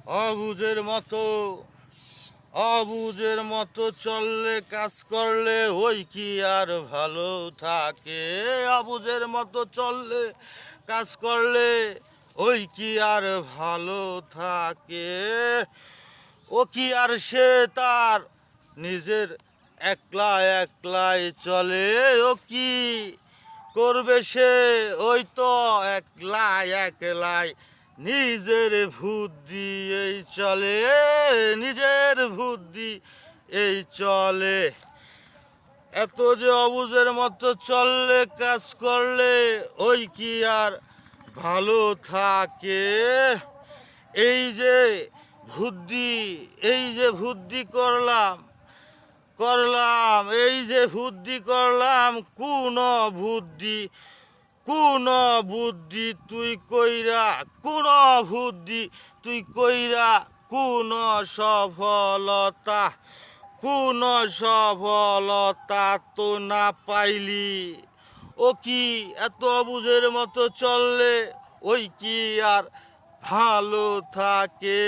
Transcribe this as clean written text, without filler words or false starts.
অবুঝের মতো অবুঝের মতো চললে কাজ করলে ওই কি আর ভালো থাকে। অবুঝের মতো চললে কাজ করলে ওই কি আর ভালো থাকে। ও কি আর সে তার নিজের একলা একলাই চলে। ও কি করবে সে ওই তো একলাই একলাই নিজের বুদ্ধি এই চলে। নিজের বুদ্ধি এই চলে। এত যে অবুঝের মতো চললে কাজ করলে ওই কি আর ভালো থাকে। এই যে বুদ্ধি এই যে বুদ্ধি করলাম করলাম এই যে বুদ্ধি করলাম কোন বুদ্ধি কোন বুদ্ধি তুই কইরা কোন বুদ্ধি তুই কইরা কোন সফলতা কোন সফলতা তো না পাইলি। ও কি এত অবুঝের মতো চললে ওই কি আর ভালো থাকে।